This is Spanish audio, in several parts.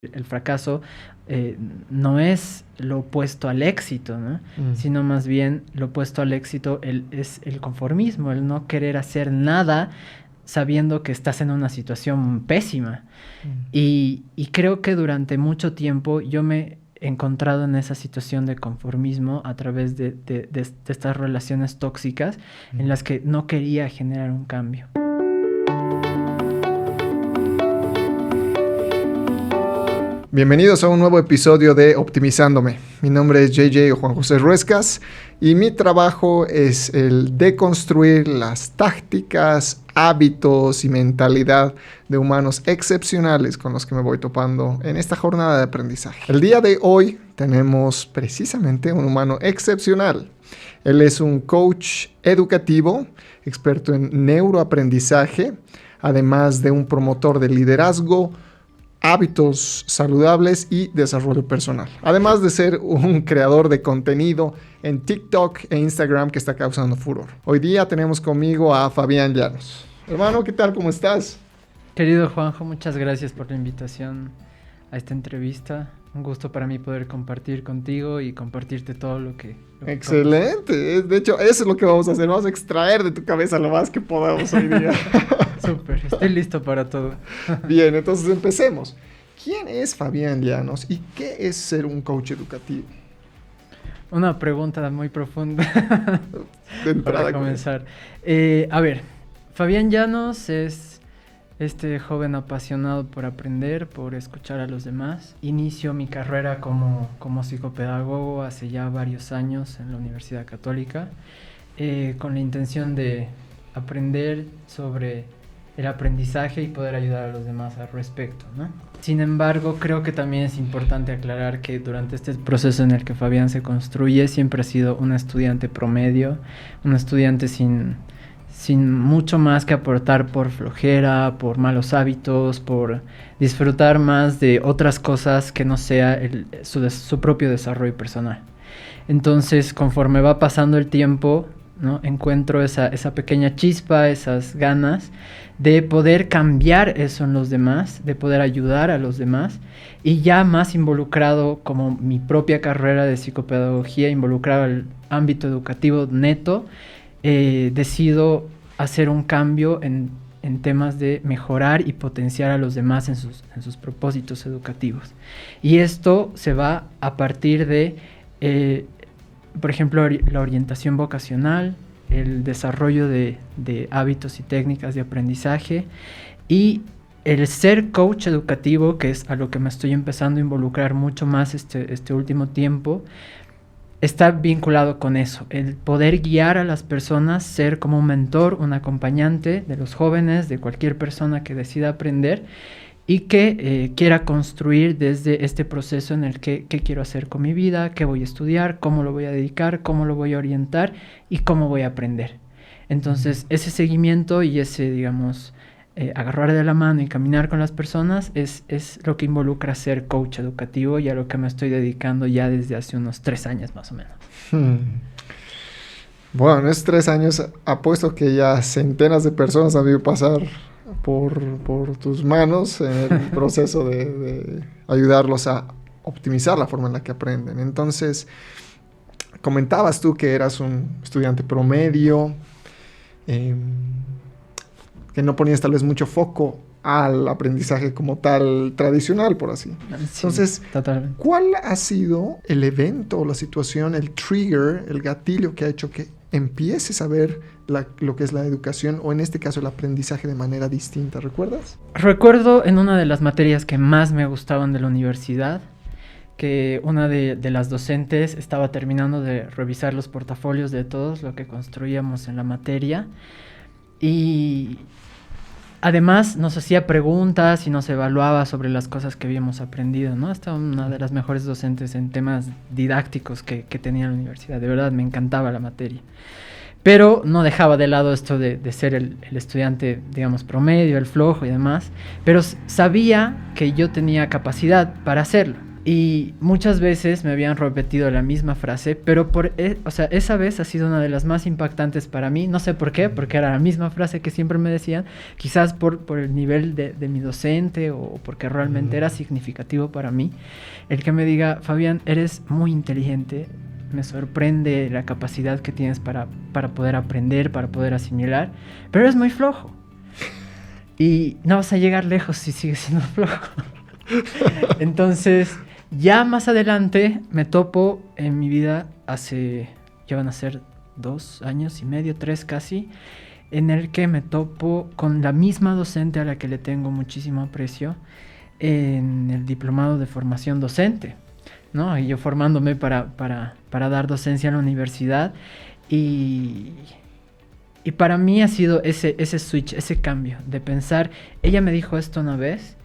El fracaso no es lo opuesto al éxito, ¿no? Sino más bien lo opuesto al éxito es el conformismo, el no querer hacer nada sabiendo que estás en una situación pésima. Y creo que durante mucho tiempo yo me he encontrado en esa situación de conformismo a través de estas relaciones tóxicas en las que no quería generar un cambio. Bienvenidos a un nuevo episodio de Optimizándome. Mi nombre es JJ Juan José Ruescas y mi trabajo es el deconstruir las tácticas, hábitos y mentalidad de humanos excepcionales con los que me voy topando en esta jornada de aprendizaje. El día de hoy tenemos precisamente un humano excepcional. Él es un coach educativo, experto en neuroaprendizaje, además de un promotor de liderazgo, hábitos saludables y desarrollo personal. Además de ser un creador de contenido en TikTok e Instagram que está causando furor. Hoy día tenemos conmigo a Fabián Llanos. Hermano, ¿qué tal? ¿Cómo estás? Querido Juanjo, muchas gracias por la invitación a esta entrevista. Un gusto para mí poder compartir contigo y compartirte todo lo que Excelente. De hecho, eso es lo que vamos a hacer. Vamos a extraer de tu cabeza lo más que podamos hoy día. Súper, estoy listo para todo. Bien, entonces empecemos. ¿Quién es Fabián Llanos y qué es ser un coach educativo? Una pregunta muy profunda De entrada, para comenzar. A ver, Fabián Llanos es este joven apasionado por aprender, por escuchar a los demás. Inicio mi carrera como psicopedagogo hace ya varios años en la Universidad Católica, con la intención de aprender sobre el aprendizaje y poder ayudar a los demás al respecto, ¿no? Sin embargo, creo que también es importante aclarar que durante este proceso en el que Fabián se construye, siempre ha sido un estudiante promedio, un estudiante sin mucho más que aportar por flojera, por malos hábitos, por disfrutar más de otras cosas que no sea su propio desarrollo personal. Entonces, conforme va pasando el tiempo, ¿no? Encuentro esa pequeña chispa, esas ganas de poder cambiar eso en los demás, de poder ayudar a los demás, y ya más involucrado como mi propia carrera de psicopedagogía, involucrado al ámbito educativo neto, decido hacer un cambio en temas de mejorar y potenciar a los demás en sus propósitos educativos. Y esto se va a partir de, por ejemplo, la orientación vocacional, el desarrollo de hábitos y técnicas de aprendizaje y el ser coach educativo, que es a lo que me estoy empezando a involucrar mucho más este último tiempo. Está vinculado con eso, el poder guiar a las personas, ser como un mentor, un acompañante de los jóvenes, de cualquier persona que decida aprender y que quiera construir desde este proceso en el que qué quiero hacer con mi vida, qué voy a estudiar, cómo lo voy a dedicar, cómo lo voy a orientar y cómo voy a aprender. Entonces, ese seguimiento y ese, digamos, agarrar de la mano y caminar con las personas es lo que involucra ser coach educativo y a lo que me estoy dedicando ya desde hace unos 3 años más o menos. Bueno, en estos 3 años apuesto que ya centenas de personas han visto pasar por tus manos en el proceso de ayudarlos a optimizar la forma en la que aprenden. Entonces, comentabas tú que eras un estudiante promedio, que no ponías tal vez mucho foco al aprendizaje como tal tradicional, por así. Entonces, totalmente. ¿Cuál ha sido el evento, la situación, el trigger, el gatillo que ha hecho que empieces a ver lo que es la educación o en este caso el aprendizaje de manera distinta? ¿Recuerdas? Recuerdo en una de las materias que más me gustaban de la universidad que una de las docentes estaba terminando de revisar los portafolios de todos lo que construíamos en la materia y además nos hacía preguntas y nos evaluaba sobre las cosas que habíamos aprendido, ¿no? Esta una de las mejores docentes en temas didácticos que tenía la universidad. De verdad, me encantaba la materia. Pero no dejaba de lado esto de ser el estudiante, digamos, promedio, el flojo y demás. Pero sabía que yo tenía capacidad para hacerlo. Y muchas veces me habían repetido la misma frase, pero o sea, esa vez ha sido una de las más impactantes para mí. No sé por qué, porque era la misma frase que siempre me decían. Quizás por el nivel de mi docente o porque realmente era significativo para mí. El que me diga, Fabián, eres muy inteligente. Me sorprende la capacidad que tienes para poder aprender, para poder asimilar, pero eres muy flojo. Y no vas a llegar lejos si sigues siendo flojo. Entonces, ya más adelante me topo en mi vida ya van a ser 2 años y medio, 3 casi, en el que me topo con la misma docente a la que le tengo muchísimo aprecio en el diplomado de formación docente, ¿no? Y yo formándome para dar docencia en la universidad y para mí ha sido ese switch, ese cambio de pensar, ella me dijo esto una vez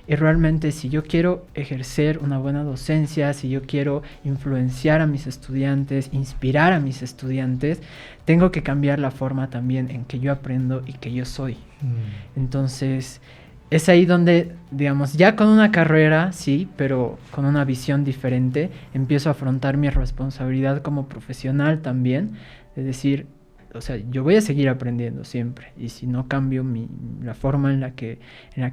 y realmente si yo quiero ejercer una buena docencia, si yo quiero influenciar a mis estudiantes, inspirar a mis estudiantes, tengo que cambiar la forma también en que yo aprendo y que yo soy. Entonces, es ahí donde, digamos, ya con una carrera, sí, pero con una visión diferente, empiezo a afrontar mi responsabilidad como profesional también, de decir, o sea, yo voy a seguir aprendiendo siempre, y si no cambio la forma en la que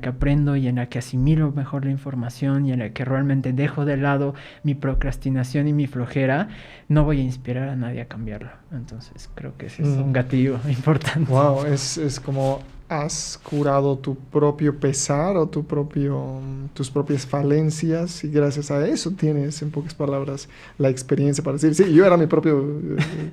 aprendo y en la que asimilo mejor la información y en la que realmente dejo de lado mi procrastinación y mi flojera, no voy a inspirar a nadie a cambiarlo. Entonces, creo que ese es un gatillo importante. Wow, es como has curado tu propio pesar o tus propias falencias y gracias a eso tienes, en pocas palabras, la experiencia para decir, sí, yo era mi propio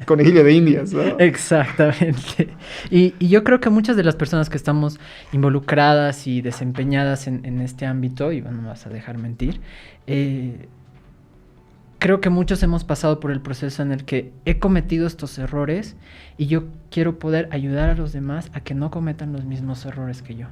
conejillo de indias, ¿no? Exactamente. Y yo creo que muchas de las personas que estamos involucradas y desempeñadas en este ámbito, y bueno, no vas a dejar mentir, creo que muchos hemos pasado por el proceso en el que he cometido estos errores y yo quiero poder ayudar a los demás a que no cometan los mismos errores que yo.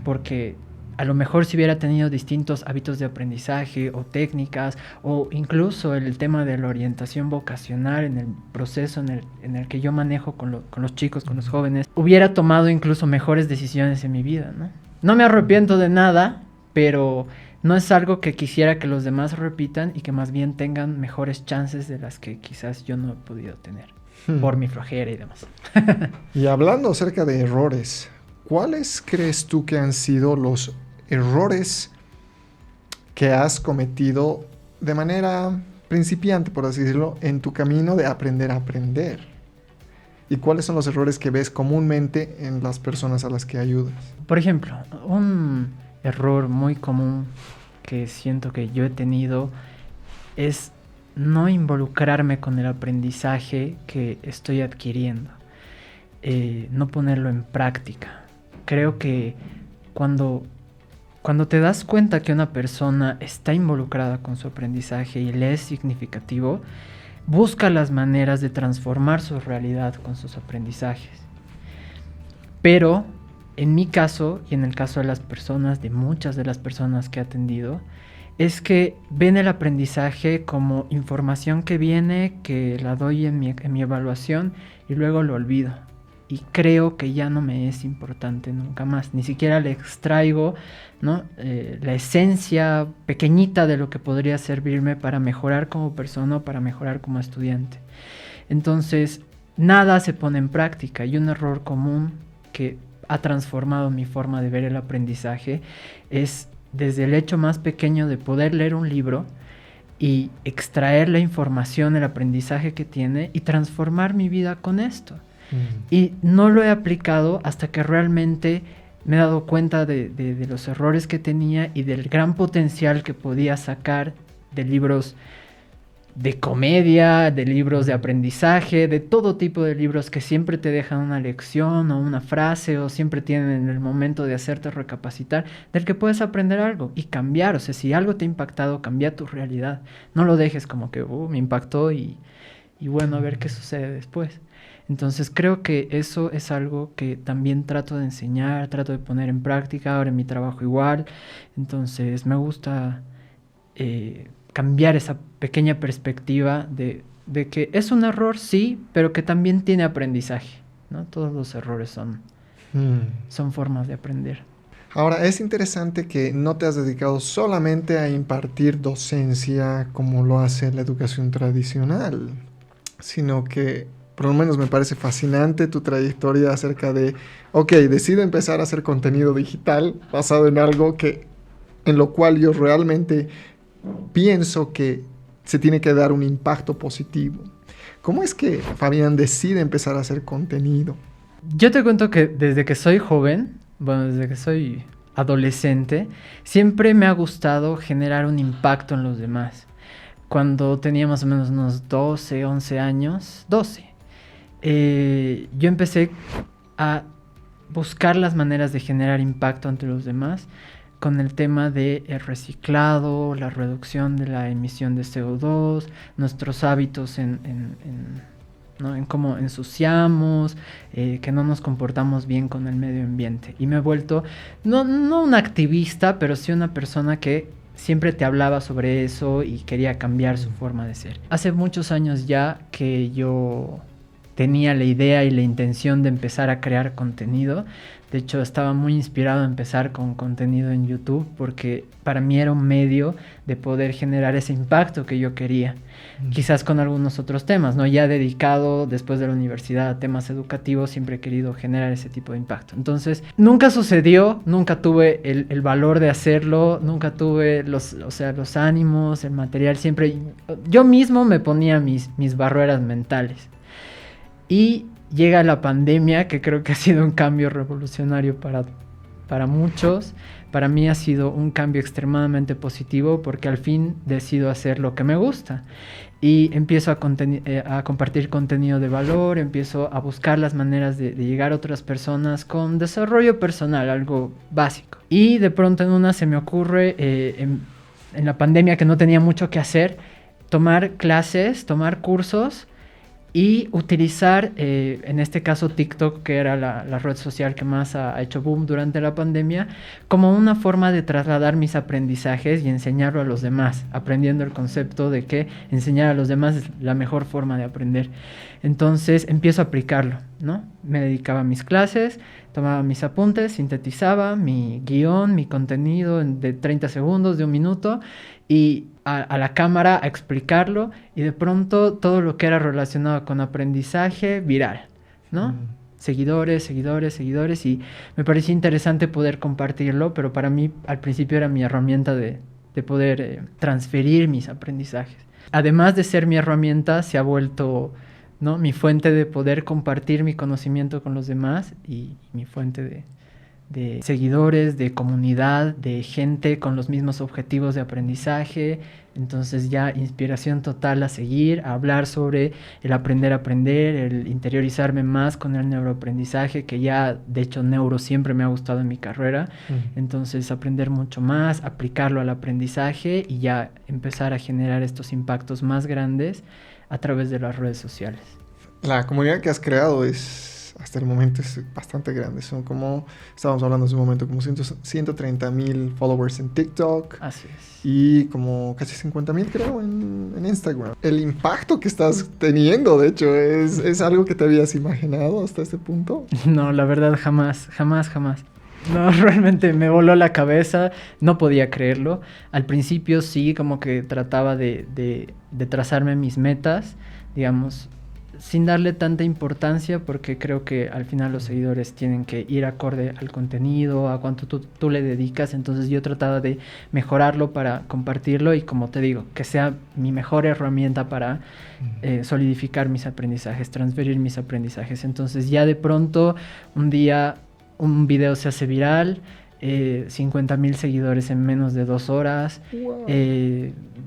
Porque a lo mejor si hubiera tenido distintos hábitos de aprendizaje o técnicas o incluso el tema de la orientación vocacional en el proceso en el que yo manejo con los chicos, con los jóvenes, hubiera tomado incluso mejores decisiones en mi vida, ¿no? No me arrepiento de nada, pero no es algo que quisiera que los demás repitan y que más bien tengan mejores chances de las que quizás yo no he podido tener por mi flojera y demás. Y hablando acerca de errores, ¿cuáles crees tú que han sido los errores que has cometido de manera principiante, por así decirlo, en tu camino de aprender a aprender? ¿Y cuáles son los errores que ves comúnmente en las personas a las que ayudas? Por ejemplo, un error muy común que siento que yo he tenido es no involucrarme con el aprendizaje que estoy adquiriendo, no ponerlo en práctica. Creo que cuando te das cuenta que una persona está involucrada con su aprendizaje y le es significativo, busca las maneras de transformar su realidad con sus aprendizajes. Pero en mi caso y en el caso de muchas de las personas que he atendido, es que ven el aprendizaje como información que viene, que la doy en mi evaluación y luego lo olvido. Y creo que ya no me es importante nunca más. Ni siquiera le extraigo, ¿no? La esencia pequeñita de lo que podría servirme para mejorar como persona o para mejorar como estudiante. Entonces, nada se pone en práctica. Y un error común que ha transformado mi forma de ver el aprendizaje es desde el hecho más pequeño de poder leer un libro y extraer la información, el aprendizaje que tiene y transformar mi vida con esto. Y no lo he aplicado hasta que realmente me he dado cuenta de los errores que tenía y del gran potencial que podía sacar de libros de comedia, de libros de aprendizaje, de todo tipo de libros que siempre te dejan una lección o una frase o siempre tienen en el momento de hacerte recapacitar, del que puedes aprender algo y cambiar. O sea, si algo te ha impactado, cambia tu realidad. No lo dejes como que me impactó y bueno, a ver qué sucede después. Entonces creo que eso es algo que también trato de enseñar, trato de poner en práctica, ahora en mi trabajo igual. Entonces me gusta cambiar esa pequeña perspectiva de que es un error, sí, pero que también tiene aprendizaje, ¿no? Todos los errores son formas de aprender. Ahora, es interesante que no te has dedicado solamente a impartir docencia como lo hace la educación tradicional, sino que por lo menos me parece fascinante tu trayectoria acerca de, ok, decido empezar a hacer contenido digital basado en algo en lo cual yo realmente pienso que se tiene que dar un impacto positivo. ¿Cómo es que Fabián decide empezar a hacer contenido? Yo te cuento que desde que soy joven, bueno, desde que soy adolescente, siempre me ha gustado generar un impacto en los demás. Cuando tenía más o menos unos 12, 11 años, 12, yo empecé a buscar las maneras de generar impacto entre los demás con el tema de el reciclado, la reducción de la emisión de CO2, nuestros hábitos ¿no? en cómo ensuciamos, que no nos comportamos bien con el medio ambiente. Y me he vuelto, no un activista, pero sí una persona que siempre te hablaba sobre eso y quería cambiar su forma de ser. Hace muchos años ya que yo tenía la idea y la intención de empezar a crear contenido. De hecho, estaba muy inspirado a empezar con contenido en YouTube porque para mí era un medio de poder generar ese impacto que yo quería. Quizás con algunos otros temas, ¿no? Ya dedicado después de la universidad a temas educativos, siempre he querido generar ese tipo de impacto. Entonces, nunca sucedió, nunca tuve el valor de hacerlo, nunca tuve los ánimos, el material, siempre yo mismo me ponía mis barreras mentales. Y llega la pandemia, que creo que ha sido un cambio revolucionario para muchos. Para mí ha sido un cambio extremadamente positivo porque al fin decido hacer lo que me gusta. Y empiezo a compartir contenido de valor, empiezo a buscar las maneras de llegar a otras personas con desarrollo personal, algo básico. Y de pronto en una se me ocurre, en la pandemia que no tenía mucho que hacer, tomar clases, tomar cursos y utilizar, en este caso TikTok, que era la red social que más ha hecho boom durante la pandemia, como una forma de trasladar mis aprendizajes y enseñarlo a los demás, aprendiendo el concepto de que enseñar a los demás es la mejor forma de aprender. Entonces empiezo a aplicarlo, ¿no? Me dedicaba a mis clases, tomaba mis apuntes, sintetizaba mi guión, mi contenido de 30 segundos, de 1 minuto, y a la cámara a explicarlo, y de pronto todo lo que era relacionado con aprendizaje viral, ¿no? Seguidores, y me parecía interesante poder compartirlo, pero para mí al principio era mi herramienta de poder transferir mis aprendizajes. Además de ser mi herramienta, se ha vuelto, ¿no?, mi fuente de poder compartir mi conocimiento con los demás y mi fuente de seguidores, de comunidad, de gente con los mismos objetivos de aprendizaje. Entonces ya inspiración total a seguir, a hablar sobre el aprender a aprender, el interiorizarme más con el neuroaprendizaje, que ya de hecho neuro siempre me ha gustado en mi carrera. Entonces aprender mucho más, aplicarlo al aprendizaje y ya empezar a generar estos impactos más grandes a través de las redes sociales. La comunidad que has creado hasta el momento es bastante grande. Son como, estábamos hablando hace un momento, como 130,000 followers en TikTok. Así es. Y como casi 50,000 creo en Instagram. El impacto que estás teniendo, de hecho, ¿es algo que te habías imaginado hasta este punto? No, la verdad jamás. No, realmente me voló la cabeza, no podía creerlo. Al principio sí, como que trataba de trazarme mis metas, digamos, sin darle tanta importancia, porque creo que al final los seguidores tienen que ir acorde al contenido, a cuánto tú le dedicas. Entonces yo trataba de mejorarlo para compartirlo y, como te digo, que sea mi mejor herramienta para solidificar mis aprendizajes, transferir mis aprendizajes. Entonces ya de pronto un día un video se hace viral, 50,000 seguidores en menos de 2 horas, wow.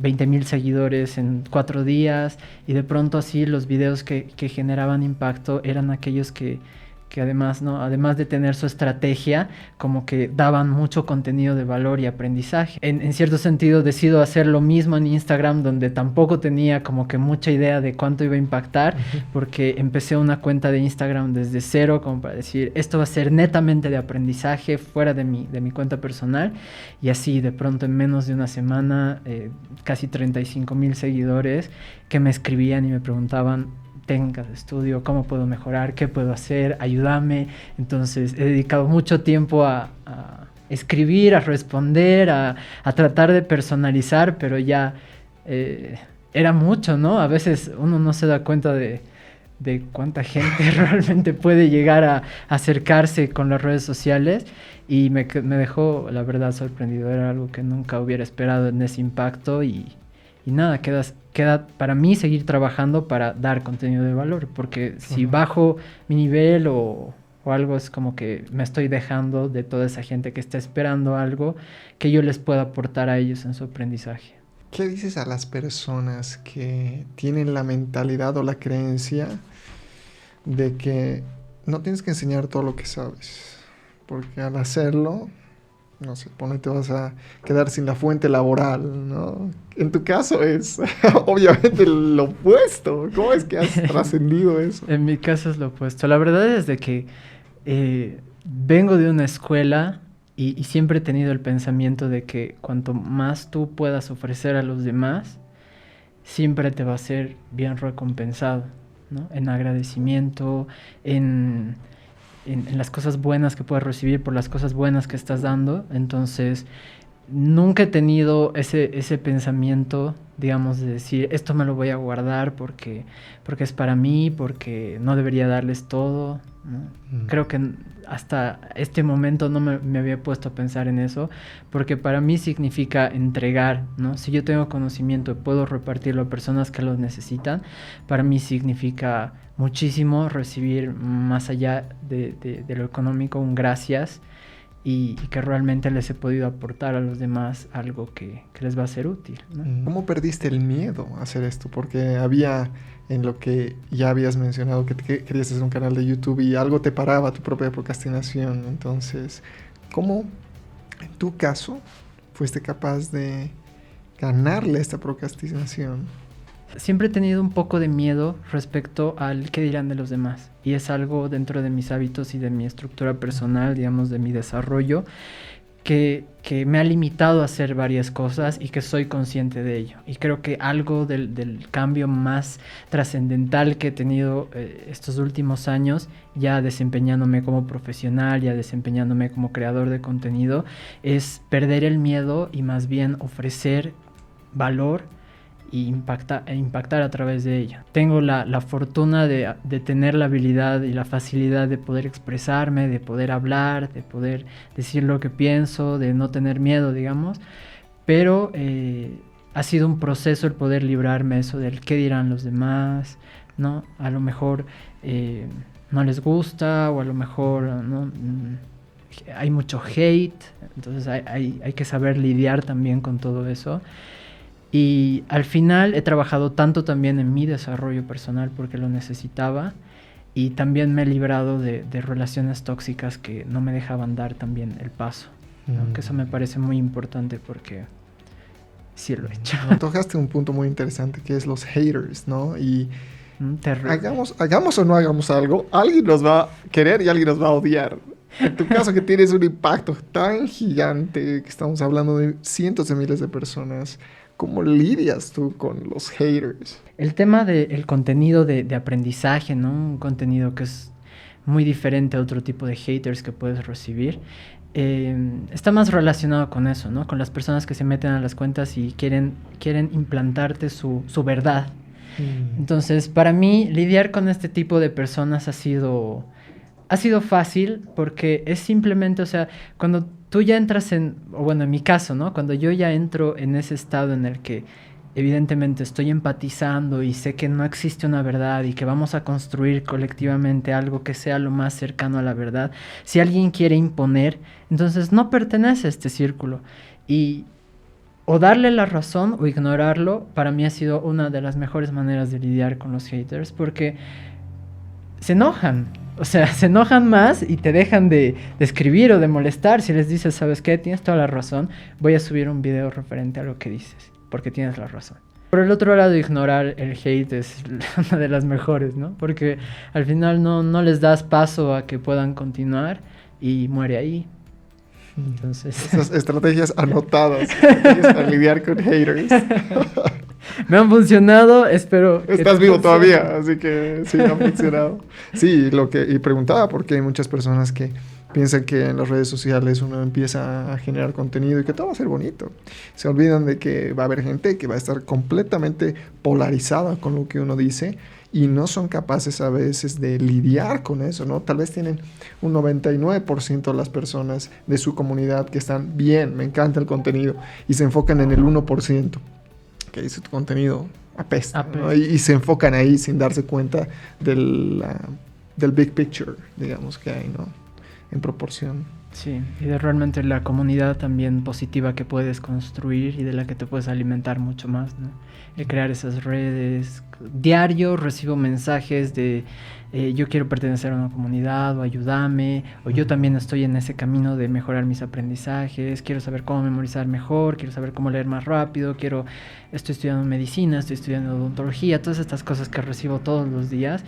20,000 seguidores en 4 días, y de pronto así los videos que generaban impacto eran aquellos que además, ¿no?, además de tener su estrategia, como que daban mucho contenido de valor y aprendizaje. En cierto sentido decido hacer lo mismo en Instagram, donde tampoco tenía como que mucha idea de cuánto iba a impactar, porque empecé una cuenta de Instagram desde cero, como para decir, esto va a ser netamente de aprendizaje, fuera de mi cuenta personal, y así de pronto en menos de una semana, casi 35,000 seguidores que me escribían y me preguntaban técnicas de estudio, cómo puedo mejorar, qué puedo hacer, ayúdame. Entonces he dedicado mucho tiempo a escribir, a responder, a tratar de personalizar, pero ya era mucho, ¿no? A veces uno no se da cuenta de cuánta gente realmente puede llegar a acercarse con las redes sociales, y me dejó, la verdad, sorprendido. Era algo que nunca hubiera esperado en ese impacto, y nada, queda para mí seguir trabajando para dar contenido de valor, porque si bajo mi nivel o algo, es como que me estoy dejando de toda esa gente que está esperando algo que yo les pueda aportar a ellos en su aprendizaje. ¿Qué dices a las personas que tienen la mentalidad o la creencia de que no tienes que enseñar todo lo que sabes? Porque al hacerlo, no sé, te vas a quedar sin la fuente laboral, ¿no? En tu caso es obviamente lo opuesto. ¿Cómo es que has trascendido eso? En mi caso es lo opuesto. La verdad es de que vengo de una escuela y siempre he tenido el pensamiento de que cuanto más tú puedas ofrecer a los demás, siempre te va a ser bien recompensado, ¿no? En agradecimiento, en las cosas buenas que puedas recibir por las cosas buenas que estás dando. Entonces, nunca he tenido ese pensamiento, digamos, de decir, esto me lo voy a guardar porque es para mí, porque no debería darles todo, ¿no? Creo que hasta este momento no me había puesto a pensar en eso, porque para mí significa entregar, ¿no? Si yo tengo conocimiento y puedo repartirlo a personas que lo necesitan, para mí significa muchísimo recibir, más allá de lo económico, un gracias, y que realmente les he podido aportar a los demás algo que les va a ser útil, ¿no? ¿Cómo perdiste el miedo a hacer esto? Porque había, en lo que ya habías mencionado, que querías hacer un canal de YouTube y algo te paraba, tu propia procrastinación. Entonces, ¿cómo, en tu caso, fuiste capaz de ganarle esta procrastinación? Siempre he tenido un poco de miedo respecto al qué dirán de los demás, y es algo dentro de mis hábitos y de mi estructura personal, digamos, de mi desarrollo, que me ha limitado a hacer varias cosas y que soy consciente de ello. Y creo que algo del cambio más trascendental que he tenido estos últimos años, ya desempeñándome como profesional, ya desempeñándome como creador de contenido, es perder el miedo y más bien ofrecer valor e impactar a través de ella. Tengo la fortuna de tener la habilidad y la facilidad de poder expresarme, de poder hablar, de poder decir lo que pienso, de no tener miedo, digamos, pero ha sido un proceso el poder librarme eso del qué dirán los demás, ¿no? A lo mejor no les gusta, o a lo mejor no, hay mucho hate, entonces hay que saber lidiar también con todo eso. Y al final he trabajado tanto también en mi desarrollo personal porque lo necesitaba, y también me he librado de relaciones tóxicas que no me dejaban dar también el paso, ¿no? Que eso me parece muy importante porque sí lo he hecho. Tocaste un punto muy interesante que es los haters, ¿no? Y terrible. hagamos o no hagamos algo, alguien nos va a querer y alguien nos va a odiar. En tu caso, que tienes un impacto tan gigante, que estamos hablando de cientos de miles de personas, ¿cómo lidias tú con los haters? El tema del contenido de aprendizaje, ¿no? Un contenido que es muy diferente a otro tipo de haters que puedes recibir. Está más relacionado con eso, ¿no? Con las personas que se meten a las cuentas y quieren implantarte su verdad. Entonces, para mí, lidiar con este tipo de personas ha sido fácil, porque es simplemente, o sea, cuando tú ya entras en mi caso, ¿no? Cuando yo ya entro en ese estado en el que evidentemente estoy empatizando y sé que no existe una verdad y que vamos a construir colectivamente algo que sea lo más cercano a la verdad, si alguien quiere imponer, entonces no pertenece a este círculo. Y o darle la razón o ignorarlo, para mí ha sido una de las mejores maneras de lidiar con los haters, porque se enojan. O sea, se enojan más y te dejan de escribir o de molestar si les dices, ¿sabes qué? Tienes toda la razón, voy a subir un video referente a lo que dices, porque tienes la razón. Por el otro lado, ignorar el hate es una de las mejores, ¿no? Porque al final no les das paso a que puedan continuar y muere ahí. Entonces... Esas estrategias anotadas para lidiar con haters. Me han funcionado, espero que... Estás vivo todavía, así que sí, me han funcionado. Sí, y preguntaba porque hay muchas personas que Piensan que en las redes sociales uno empieza a generar contenido y que todo va a ser bonito. Se olvidan de que va a haber gente que va a estar completamente polarizada con lo que uno dice y no son capaces a veces de lidiar con eso, ¿no? Tal vez tienen un 99% de las personas de su comunidad que están bien, me encanta el contenido, y se enfocan en el 1%, que dice tu contenido apesta, ¿no? Y se enfocan ahí sin darse cuenta del big picture, digamos, que hay, ¿no? En proporción. Sí, y de realmente la comunidad también positiva que puedes construir y de la que te puedes alimentar mucho más, ¿no? El crear esas redes. Diario recibo mensajes de yo quiero pertenecer a una comunidad, o ayúdame, o yo también estoy en ese camino de mejorar mis aprendizajes, quiero saber cómo memorizar mejor, quiero saber cómo leer más rápido, estoy estudiando medicina, estoy estudiando odontología, todas estas cosas que recibo todos los días.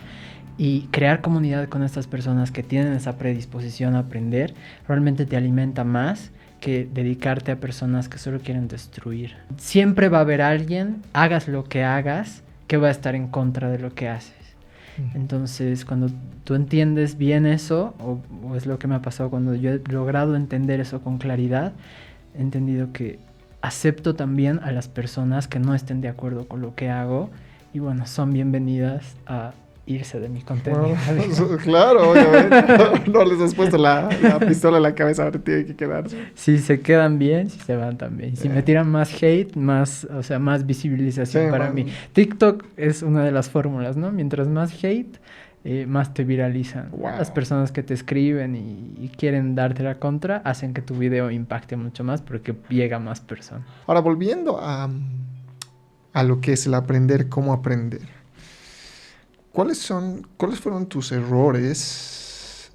Y crear comunidad con estas personas que tienen esa predisposición a aprender realmente te alimenta más que dedicarte a personas que solo quieren destruir. Siempre va a haber alguien, hagas lo que hagas, que va a estar en contra de lo que haces. Entonces, cuando tú entiendes bien eso, o es lo que me ha pasado cuando yo he logrado entender eso con claridad, he entendido que acepto también a las personas que no estén de acuerdo con lo que hago y bueno, son bienvenidas a irse de mi contenido. Bueno, claro, obviamente. No les has puesto la pistola en la cabeza, ahora tiene que quedarse. Si se quedan bien, si se van también. Si me tiran más hate, más visibilización para mí. TikTok es una de las fórmulas, ¿no? Mientras más hate, más te viralizan. Wow. Las personas que te escriben y quieren darte la contra hacen que tu video impacte mucho más porque llega a más personas. Ahora, volviendo a lo que es el aprender, cómo aprender. ¿Cuáles fueron tus errores?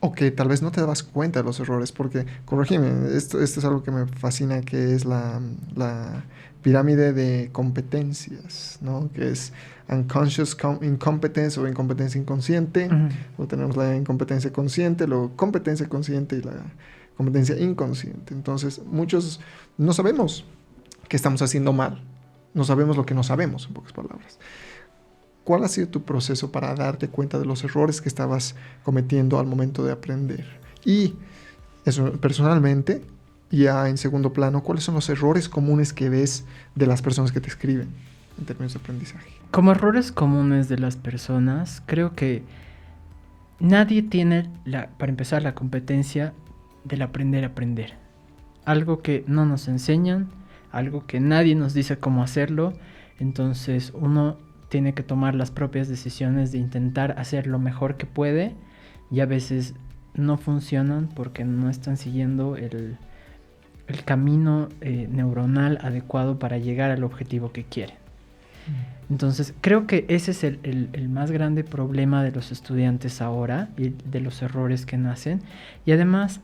O que tal vez no te dabas cuenta de los errores, porque, corrígeme, esto es algo que me fascina, que es la pirámide de competencias, ¿no? Que es unconscious incompetence o incompetencia inconsciente. Luego tenemos la incompetencia consciente, luego competencia consciente y la competencia inconsciente. Entonces, muchos no sabemos qué estamos haciendo mal. No sabemos lo que no sabemos, en pocas palabras. ¿Cuál ha sido tu proceso para darte cuenta de los errores que estabas cometiendo al momento de aprender? Y eso personalmente, ya en segundo plano, ¿cuáles son los errores comunes que ves de las personas que te escriben en términos de aprendizaje? Como errores comunes de las personas, creo que nadie tiene, para empezar, la competencia del aprender a aprender. Algo que no nos enseñan, algo que nadie nos dice cómo hacerlo, entonces uno tiene que tomar las propias decisiones de intentar hacer lo mejor que puede y a veces no funcionan porque no están siguiendo el camino neuronal adecuado para llegar al objetivo que quieren. Entonces creo que ese es el más grande problema de los estudiantes ahora y de los errores que nacen. Y además,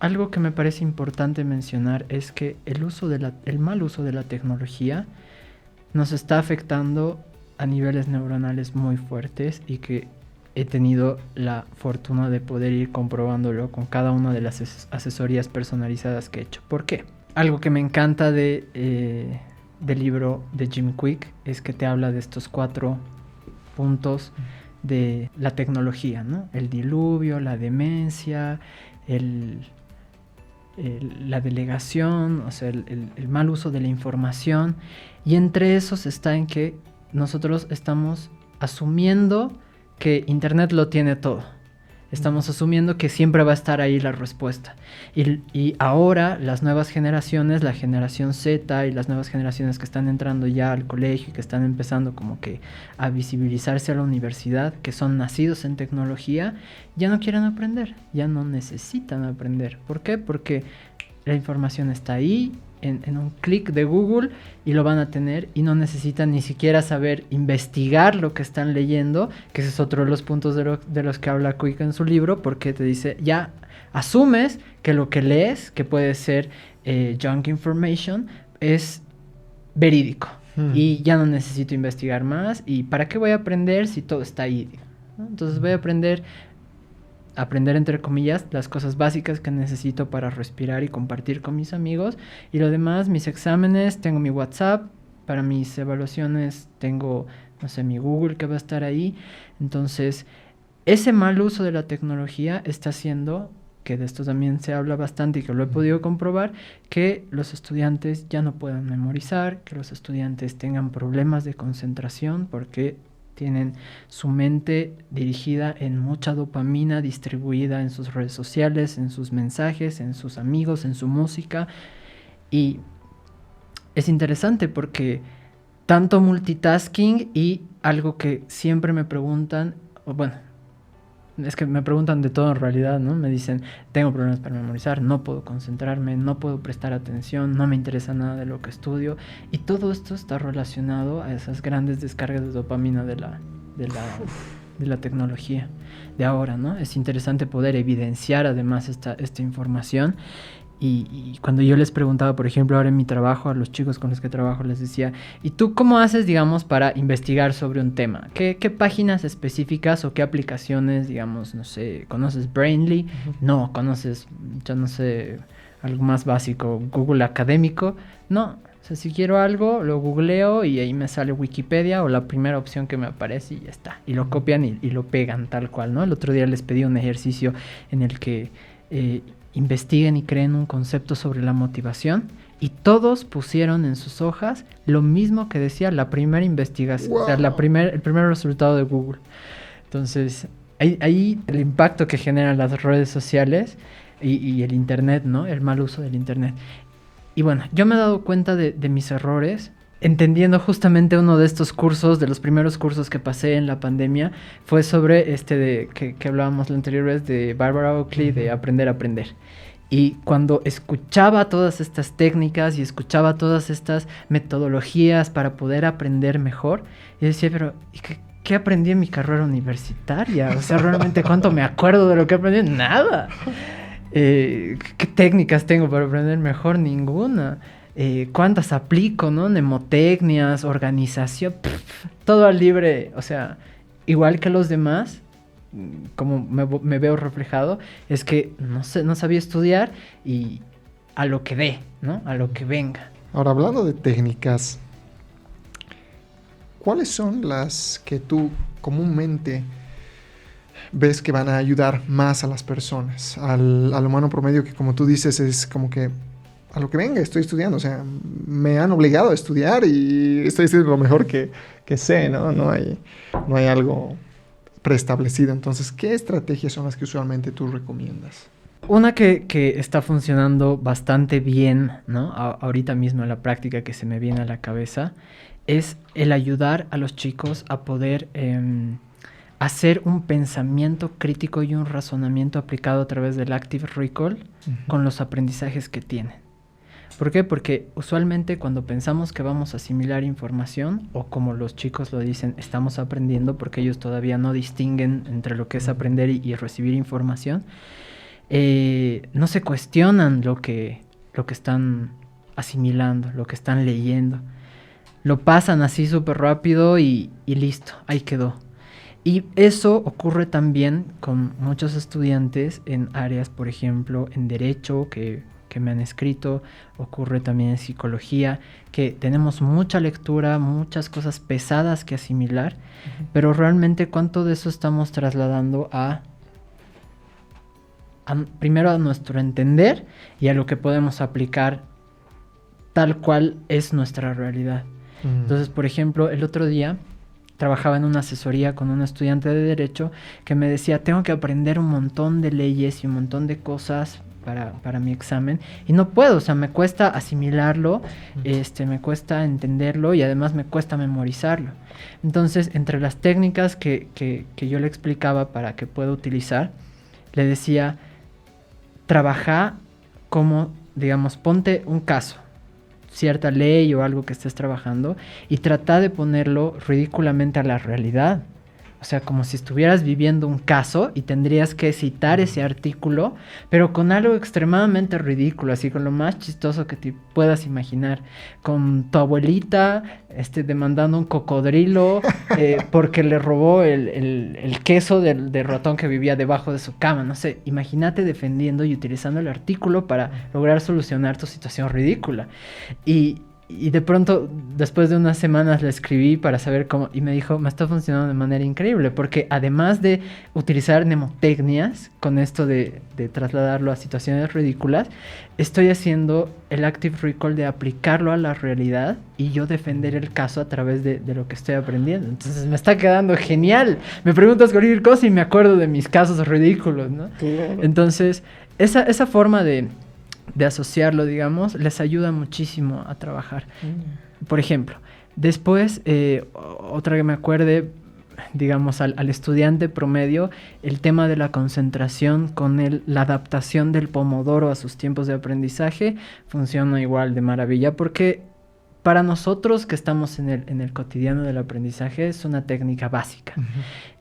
algo que me parece importante mencionar es que el mal uso de la tecnología nos está afectando a niveles neuronales muy fuertes y que he tenido la fortuna de poder ir comprobándolo con cada una de las asesorías personalizadas que he hecho. ¿Por qué? Algo que me encanta del libro de Jim Kwik es que te habla de estos 4 puntos de la tecnología, ¿no? El diluvio, la demencia, la delegación, o sea, el mal uso de la información, y entre esos está en que nosotros estamos asumiendo que Internet lo tiene todo. Estamos asumiendo que siempre va a estar ahí la respuesta. Y ahora las nuevas generaciones, la generación Z y las nuevas generaciones que están entrando ya al colegio y que están empezando como que a visibilizarse a la universidad, que son nacidos en tecnología, ya no quieren aprender, ya no necesitan aprender. ¿Por qué? Porque la información está ahí, en un clic de Google, y lo van a tener y no necesitan ni siquiera saber investigar lo que están leyendo, que ese es otro de los puntos de los que habla Kwik en su libro, porque te dice, ya asumes que lo que lees, que puede ser junk information, es verídico y ya no necesito investigar más, y ¿para qué voy a aprender si todo está ahí? ¿No? Entonces voy a aprender entre comillas las cosas básicas que necesito para respirar y compartir con mis amigos, y lo demás, mis exámenes, tengo mi WhatsApp, para mis evaluaciones tengo, no sé, mi Google que va a estar ahí. Entonces ese mal uso de la tecnología está haciendo, que de esto también se habla bastante y que lo he podido comprobar, que los estudiantes ya no puedan memorizar, que los estudiantes tengan problemas de concentración porque tienen su mente dirigida en mucha dopamina distribuida en sus redes sociales, en sus mensajes, en sus amigos, en su música. Y es interesante porque tanto multitasking y algo que siempre me preguntan, o bueno, es que me preguntan de todo en realidad, ¿no? Me dicen, tengo problemas para memorizar, no puedo concentrarme, no puedo prestar atención, no me interesa nada de lo que estudio. Y todo esto está relacionado a esas grandes descargas de dopamina de la tecnología de ahora, ¿no? Es interesante poder evidenciar además esta información. Y cuando yo les preguntaba, por ejemplo, ahora en mi trabajo, a los chicos con los que trabajo, les decía, ¿y tú cómo haces, digamos, para investigar sobre un tema? ¿Qué páginas específicas o qué aplicaciones, digamos, no sé, conoces Brainly? Uh-huh. No, conoces, yo no sé, algo más básico, Google Académico. No, o sea, si quiero algo, lo googleo y ahí me sale Wikipedia o la primera opción que me aparece y ya está. Y lo copian y lo pegan tal cual, ¿no? El otro día les pedí un ejercicio en el que investiguen y creen un concepto sobre la motivación y todos pusieron en sus hojas lo mismo que decía la primera investigación, wow. O sea, el primer resultado de Google. Entonces, ahí el impacto que generan las redes sociales y el internet, ¿no? El mal uso del internet. Y bueno, yo me he dado cuenta de mis errores entendiendo justamente uno de estos cursos, de los primeros cursos que pasé en la pandemia, fue sobre que hablábamos la anterior vez de Barbara Oakley, de Aprender a Aprender. Y cuando escuchaba todas estas técnicas y escuchaba todas estas metodologías para poder aprender mejor, yo decía, pero ¿qué aprendí en mi carrera universitaria? O sea, realmente, ¿cuánto me acuerdo de lo que aprendí? Nada. ¿Qué técnicas tengo para aprender mejor? Ninguna. ¿Cuántas aplico, no? Mnemotecnias, organización, todo al libre, o sea, igual que los demás, como me veo reflejado, es que no sabía estudiar y a lo que dé, ¿no? A lo que venga. Ahora, hablando de técnicas, ¿cuáles son las que tú comúnmente ves que van a ayudar más a las personas? Al humano promedio que, como tú dices, es como que a lo que venga, estoy estudiando, o sea, me han obligado a estudiar y estoy haciendo lo mejor que sé, ¿no? No hay algo preestablecido. Entonces, ¿qué estrategias son las que usualmente tú recomiendas? Una que está funcionando bastante bien, ¿no? Ahorita mismo en la práctica que se me viene a la cabeza, es el ayudar a los chicos a poder hacer un pensamiento crítico y un razonamiento aplicado a través del Active Recall con los aprendizajes que tienen. ¿Por qué? Porque usualmente cuando pensamos que vamos a asimilar información, o como los chicos lo dicen, estamos aprendiendo, porque ellos todavía no distinguen entre lo que es aprender y recibir información, no se cuestionan lo que están asimilando, lo que están leyendo. Lo pasan así súper rápido y listo, ahí quedó. Y eso ocurre también con muchos estudiantes en áreas, por ejemplo, en derecho, que me han escrito, ocurre también en psicología, que tenemos mucha lectura, muchas cosas pesadas que asimilar, pero realmente cuánto de eso estamos trasladando primero a nuestro entender y a lo que podemos aplicar tal cual es nuestra realidad. Entonces, por ejemplo, el otro día trabajaba en una asesoría con un estudiante de derecho que me decía, tengo que aprender un montón de leyes y un montón de cosas para mi examen y no puedo, o sea, me cuesta asimilarlo, me cuesta entenderlo y además me cuesta memorizarlo. Entonces, entre las técnicas que yo le explicaba para que pueda utilizar, le decía, trabaja como, digamos, ponte un caso, cierta ley o algo que estés trabajando y trata de ponerlo ridículamente a la realidad. O sea, como si estuvieras viviendo un caso y tendrías que citar ese artículo, pero con algo extremadamente ridículo, así con lo más chistoso que te puedas imaginar. Con tu abuelita demandando un cocodrilo porque le robó el queso del ratón que vivía debajo de su cama. No sé, imagínate defendiendo y utilizando el artículo para lograr solucionar tu situación ridícula. Y Y de pronto, después de unas semanas, le escribí para saber cómo, y me dijo, me está funcionando de manera increíble, porque además de utilizar mnemotecnias, con esto de trasladarlo a situaciones ridículas, estoy haciendo el Active Recall de aplicarlo a la realidad y yo defender el caso a través de lo que estoy aprendiendo. Entonces me está quedando genial. Me preguntas cualquier cosa y me acuerdo de mis casos ridículos, ¿no? Claro. Entonces, esa forma de asociarlo, digamos, les ayuda muchísimo a trabajar. Por ejemplo, después, otra que me acuerde, digamos, al estudiante promedio, el tema de la concentración con la adaptación del pomodoro a sus tiempos de aprendizaje funciona igual de maravilla, porque para nosotros que estamos en el cotidiano del aprendizaje es una técnica básica.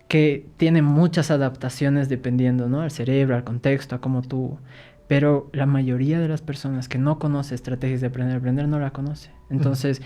Que tiene muchas adaptaciones dependiendo, ¿no? Al cerebro, al contexto, a cómo tú... Pero la mayoría de las personas que no conoce estrategias de aprender no la conoce. Entonces,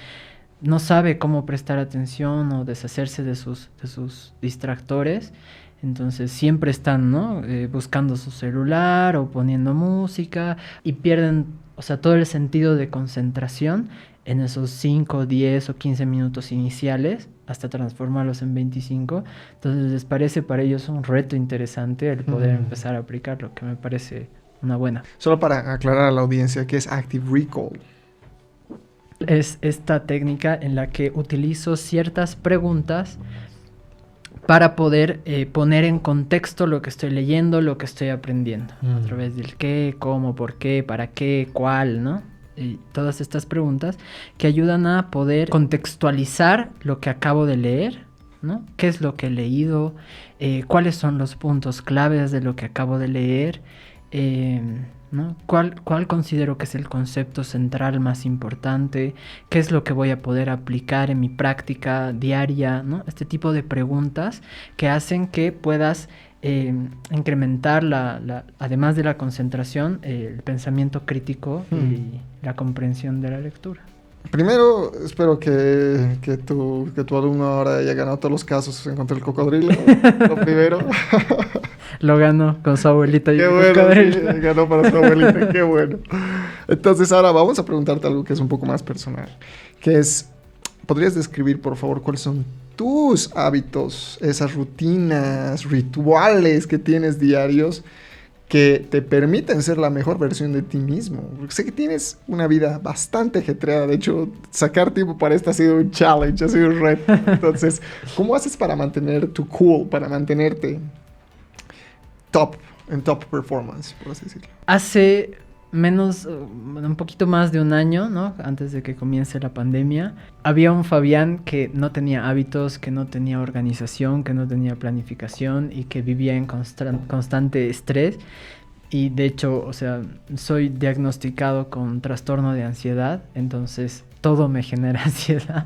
no sabe cómo prestar atención o deshacerse de sus distractores. Entonces, siempre están, ¿no? Buscando su celular o poniendo música y pierden, o sea, todo el sentido de concentración en esos 5, 10 o 15 minutos iniciales hasta transformarlos en 25. Entonces, les parece para ellos un reto interesante el poder empezar a aplicarlo, que me parece... una buena. Solo para aclarar a la audiencia, ¿qué es Active Recall? Es esta técnica en la que utilizo ciertas preguntas para poder poner en contexto lo que estoy leyendo, lo que estoy aprendiendo. A través del qué, cómo, por qué, para qué, cuál, ¿no? Y todas estas preguntas que ayudan a poder contextualizar lo que acabo de leer, ¿no? ¿Qué es lo que he leído? ¿Cuáles son los puntos claves de lo que acabo de leer? ¿No? ¿Cuál considero que es el concepto central más importante? ¿Qué es lo que voy a poder aplicar en mi práctica diaria, ¿no? Este tipo de preguntas que hacen que puedas incrementar, además de la concentración, el pensamiento crítico y la comprensión de la lectura. Primero, espero que tu alumno ahora haya ganado todos los casos en contra del cocodrilo. Lo primero. Lo ganó con su abuelita y qué el bueno, cocodrilo. Sí, ganó para su abuelita, qué bueno. Entonces ahora vamos a preguntarte algo que es un poco más personal. Que es, ¿podrías describir, por favor, cuáles son tus hábitos, esas rutinas, rituales que tienes diarios que te permiten ser la mejor versión de ti mismo? Porque sé que tienes una vida bastante ajetreada. De hecho, sacar tiempo para esto ha sido un challenge, ha sido un reto. Entonces, ¿cómo haces para mantener tu cool, para mantenerte en top performance, por así decirlo? Hace un poquito más de un año, ¿no? Antes de que comience la pandemia, había un Fabián que no tenía hábitos, que no tenía organización, que no tenía planificación y que vivía en constante estrés. Y de hecho, o sea, soy diagnosticado con trastorno de ansiedad, entonces todo me genera ansiedad.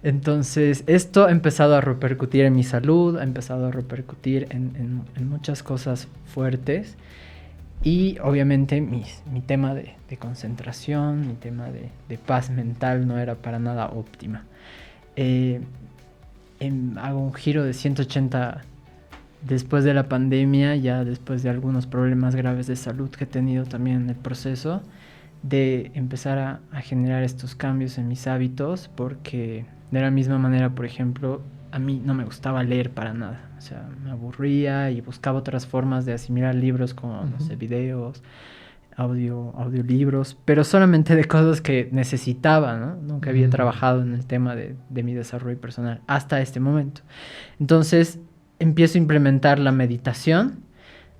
Entonces, esto ha empezado a repercutir en mi salud, ha empezado a repercutir en muchas cosas fuertes. Y obviamente mi tema de concentración, mi tema de paz mental no era para nada óptima. Hago un giro de 180 después de la pandemia, ya después de algunos problemas graves de salud que he tenido también en el proceso, de empezar a generar estos cambios en mis hábitos, porque de la misma manera, por ejemplo, a mí no me gustaba leer para nada. O sea, me aburría y buscaba otras formas de asimilar libros como, no sé, videos, audiolibros, pero solamente de cosas que necesitaba, ¿no? Nunca había trabajado en el tema de mi desarrollo personal hasta este momento. Entonces, empiezo a implementar la meditación,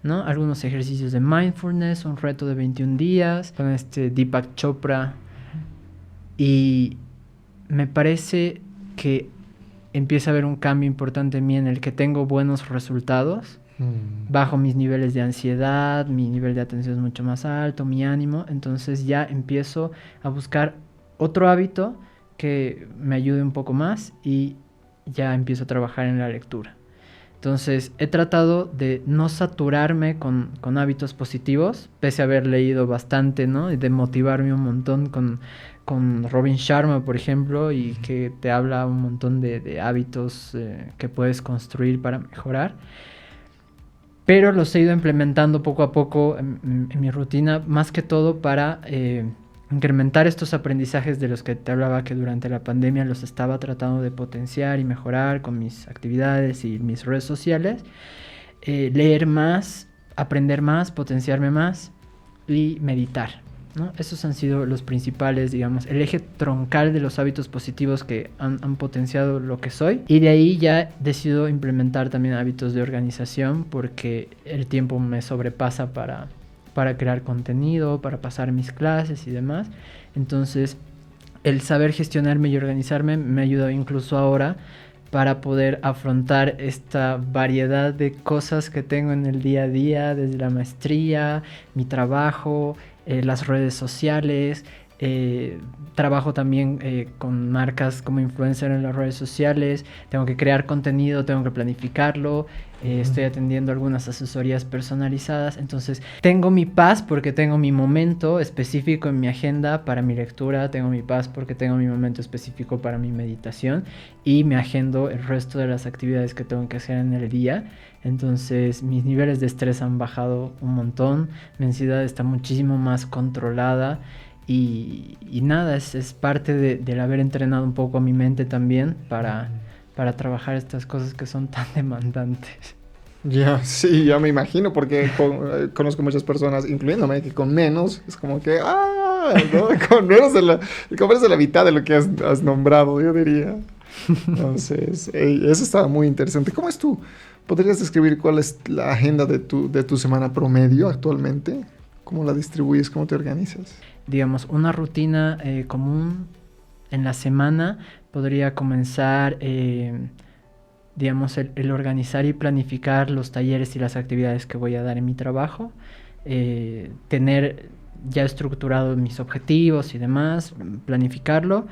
¿no? Algunos ejercicios de mindfulness, un reto de 21 días con Deepak Chopra. Y me parece que empieza a haber un cambio importante en mí en el que tengo buenos resultados, bajo mis niveles de ansiedad, mi nivel de atención es mucho más alto, mi ánimo, entonces ya empiezo a buscar otro hábito que me ayude un poco más y ya empiezo a trabajar en la lectura. Entonces he tratado de no saturarme con hábitos positivos, pese a haber leído bastante, ¿no? Y de motivarme un montón con Robin Sharma, por ejemplo, y que te habla un montón de hábitos que puedes construir para mejorar. Pero los he ido implementando poco a poco en mi rutina, más que todo para incrementar estos aprendizajes de los que te hablaba, que durante la pandemia los estaba tratando de potenciar y mejorar con mis actividades y mis redes sociales. Leer más, aprender más, potenciarme más y meditar, ¿no? Esos han sido los principales, digamos, el eje troncal de los hábitos positivos que han potenciado lo que soy. Y de ahí ya decido implementar también hábitos de organización, porque el tiempo me sobrepasa para crear contenido, para pasar mis clases y demás. Entonces, el saber gestionarme y organizarme me ha ayudado incluso ahora para poder afrontar esta variedad de cosas que tengo en el día a día, desde la maestría, mi trabajo, las redes sociales. Trabajo también con marcas como influencer en las redes sociales. Tengo que crear contenido, tengo que planificarlo. Estoy atendiendo algunas asesorías personalizadas. Entonces tengo mi paz porque tengo mi momento específico en mi agenda para mi lectura. Tengo mi paz porque tengo mi momento específico para mi meditación. Y me agendo el resto de las actividades que tengo que hacer en el día. Entonces mis niveles de estrés han bajado un montón. Mi ansiedad está muchísimo más controlada. Y nada, es parte del haber entrenado un poco a mi mente también para trabajar estas cosas que son tan demandantes. Ya, sí, ya me imagino, porque conozco muchas personas, incluyéndome, que con menos es como que, ¿no? Con menos de la mitad de lo que has nombrado, yo diría. Entonces, eso estaba muy interesante. ¿Cómo es tú? ¿Podrías describir cuál es la agenda de tu semana promedio actualmente? ¿Cómo la distribuyes? ¿Cómo te organizas? Digamos, una rutina común en la semana podría comenzar, digamos, el organizar y planificar los talleres y las actividades que voy a dar en mi trabajo, tener ya estructurado mis objetivos y demás, planificarlo.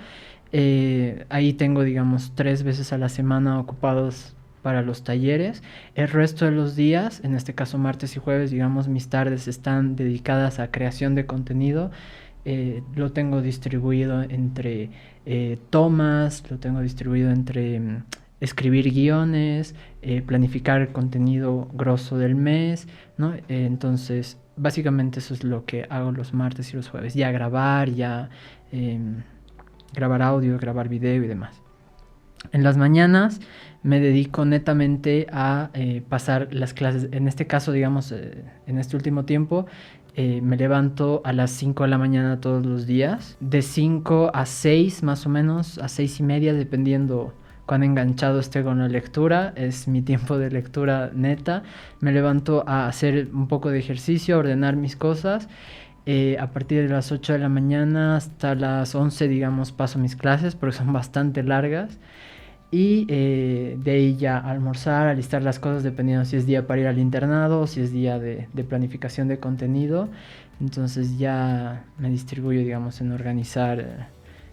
Ahí tengo, digamos, 3 veces a la semana ocupados para los talleres. El resto de los días, en este caso martes y jueves, digamos, mis tardes están dedicadas a creación de contenido. Lo tengo distribuido entre tomas, lo tengo distribuido entre escribir guiones, planificar el contenido grosso del mes, ¿no? Entonces, básicamente eso es lo que hago los martes y los jueves. Ya grabar audio, grabar video y demás. En las mañanas me dedico netamente a pasar las clases. En este caso, digamos, en este último tiempo, me levanto a las 5 de la mañana todos los días. De 5 a 6 más o menos, a 6:30, dependiendo cuán enganchado esté con la lectura. Es mi tiempo de lectura neta. Me levanto a hacer un poco de ejercicio, a ordenar mis cosas. A partir de las 8 de la mañana hasta las 11, digamos, paso mis clases porque son bastante largas. Y de ahí ya almorzar, alistar las cosas dependiendo si es día para ir al internado o si es día de planificación de contenido. Entonces ya me distribuyo, digamos, en organizar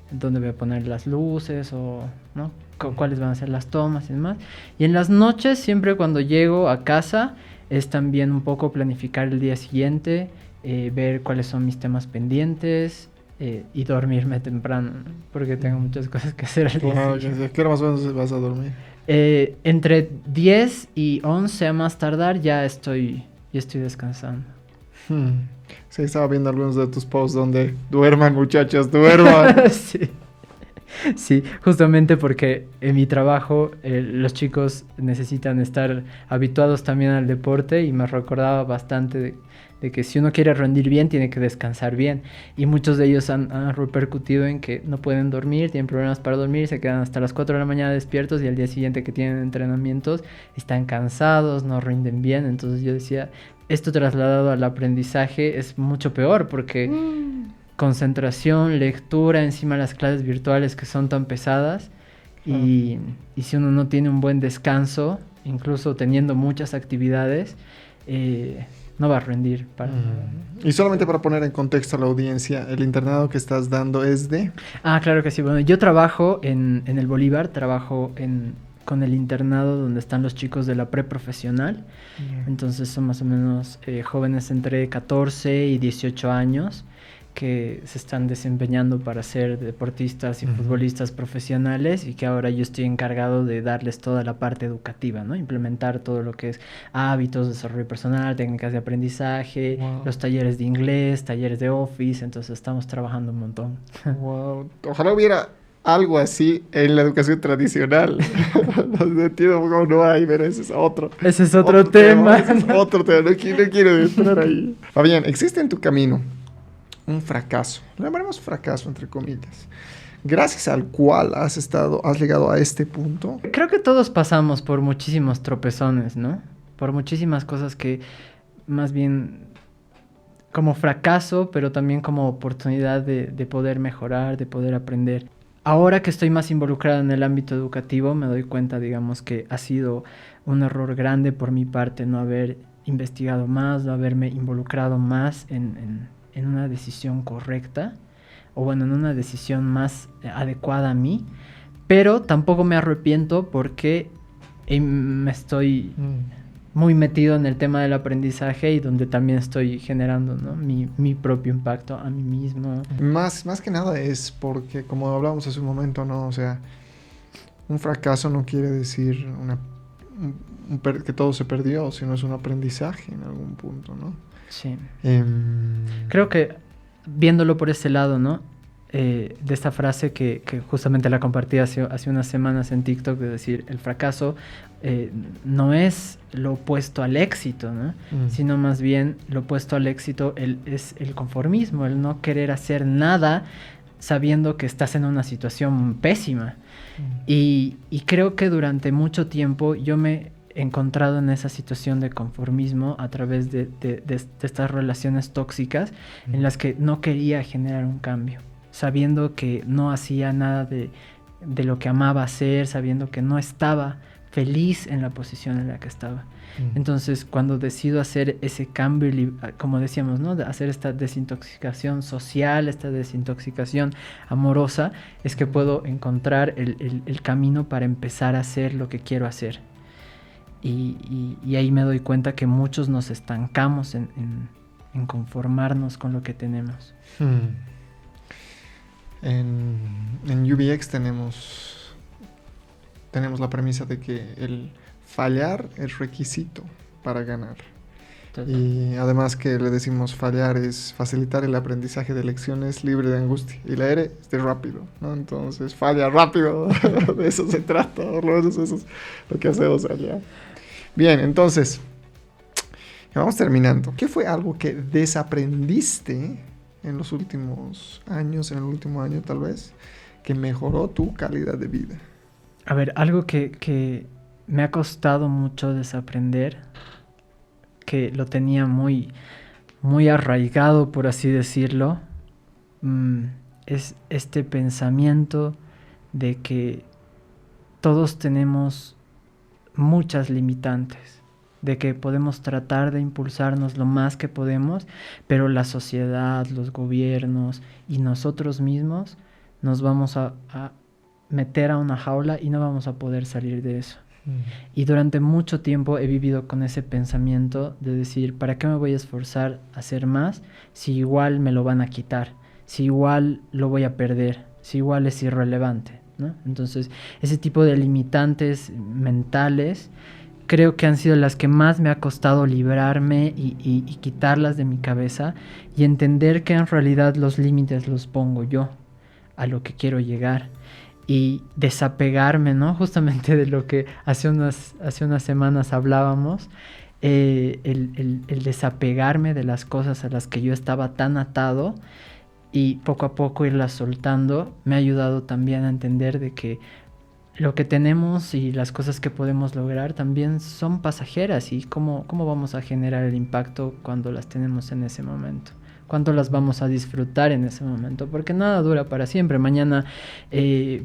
dónde voy a poner las luces o, ¿no? Cuáles van a ser las tomas y demás. Y en las noches, siempre cuando llego a casa, es también un poco planificar el día siguiente, ver cuáles son mis temas pendientes. Y dormirme temprano, ¿no? Porque tengo muchas cosas que hacer al día siguiente. ¿Qué hora más o menos vas a dormir? Entre 10 y 11 a más tardar ya estoy descansando. Sí, estaba viendo algunos de tus posts donde duerman, muchachos, duerman. Sí, justamente porque en mi trabajo los chicos necesitan estar habituados también al deporte y me recordaba bastante de que si uno quiere rendir bien tiene que descansar bien, y muchos de ellos han repercutido en que no pueden dormir, tienen problemas para dormir, se quedan hasta las 4 de la mañana despiertos y al día siguiente que tienen entrenamientos están cansados, no rinden bien. Entonces yo decía, esto trasladado al aprendizaje es mucho peor porque concentración, lectura, encima las clases virtuales que son tan pesadas, y si uno no tiene un buen descanso, incluso teniendo muchas actividades, no va a rendir para nada. Y solamente para poner en contexto a la audiencia, el internado que estás dando es de... Claro que sí. Bueno, yo trabajo en el Bolívar, trabajo con el internado donde están los chicos de la preprofesional. Entonces son más o menos jóvenes entre 14 y 18 años que se están desempeñando para ser deportistas y futbolistas profesionales y que ahora yo estoy encargado de darles toda la parte educativa, ¿no? Implementar todo lo que es hábitos, desarrollo personal, técnicas de aprendizaje, los talleres de inglés, talleres de Office, entonces estamos trabajando un montón. Wow. Ojalá hubiera algo así en la educación tradicional. No entiendo cómo no hay, pero ese es otro. Ese es otro tema. Ese es otro tema, no quiero entrar ahí. Fabián, ¿existe en tu camino un fracaso? Lo llamaremos fracaso, entre comillas, gracias al cual has llegado a este punto. Creo que todos pasamos por muchísimos tropezones, ¿no? Por muchísimas cosas que más bien como fracaso, pero también como oportunidad de poder mejorar, de poder aprender. Ahora que estoy más involucrado en el ámbito educativo, me doy cuenta, digamos, que ha sido un error grande por mi parte no haber investigado más, no haberme involucrado más en una decisión correcta, o bueno, en una decisión más adecuada a mí, pero tampoco me arrepiento porque me estoy muy metido en el tema del aprendizaje y donde también estoy generando, ¿no? mi propio impacto a mí mismo. Más que nada es porque, como hablábamos hace un momento, ¿no? O sea, un fracaso no quiere decir que todo se perdió, sino es un aprendizaje en algún punto, ¿no? Sí. Creo que viéndolo por ese lado, ¿no? De esta frase que justamente la compartí hace unas semanas en TikTok, de decir, el fracaso no es lo opuesto al éxito, ¿no? Sino más bien lo opuesto al éxito es el conformismo, el no querer hacer nada sabiendo que estás en una situación pésima. Y creo que durante mucho tiempo yo me he encontrado en esa situación de conformismo a través de estas relaciones tóxicas en las que no quería generar un cambio, sabiendo que no hacía nada de lo que amaba hacer, sabiendo que no estaba feliz en la posición en la que estaba. Entonces, cuando decido hacer ese cambio, como decíamos, ¿no? De hacer esta desintoxicación social, esta desintoxicación amorosa, es que puedo encontrar el camino para empezar a hacer lo que quiero hacer. Y ahí me doy cuenta que muchos nos estancamos en conformarnos con lo que tenemos. En UBX tenemos la premisa de que el fallar es requisito para ganar. Y además que le decimos fallar es facilitar el aprendizaje de lecciones libre de angustia. Y la R es de rápido, ¿no? Entonces, falla rápido. De eso se trata. Por lo menos eso es lo que hacemos allá. Bien, entonces, vamos terminando. ¿Qué fue algo que desaprendiste en los últimos años, en el último año tal vez, que mejoró tu calidad de vida? A ver, algo que me ha costado mucho desaprender, que lo tenía muy, muy arraigado, por así decirlo, es este pensamiento de que todos tenemos muchas limitantes, de que podemos tratar de impulsarnos lo más que podemos, pero la sociedad, los gobiernos y nosotros mismos nos vamos a meter a una jaula y no vamos a poder salir de eso. Y durante mucho tiempo he vivido con ese pensamiento de decir, ¿para qué me voy a esforzar a hacer más si igual me lo van a quitar? Si igual lo voy a perder, si igual es irrelevante, ¿no? Entonces, ese tipo de limitantes mentales creo que han sido las que más me ha costado librarme y quitarlas de mi cabeza y entender que en realidad los límites los pongo yo a lo que quiero llegar. Y desapegarme, ¿no? Justamente de lo que hace unas semanas hablábamos, el desapegarme de las cosas a las que yo estaba tan atado y poco a poco irlas soltando, me ha ayudado también a entender de que lo que tenemos y las cosas que podemos lograr también son pasajeras y cómo vamos a generar el impacto cuando las tenemos en ese momento. Cuánto las vamos a disfrutar en ese momento, porque nada dura para siempre. Mañana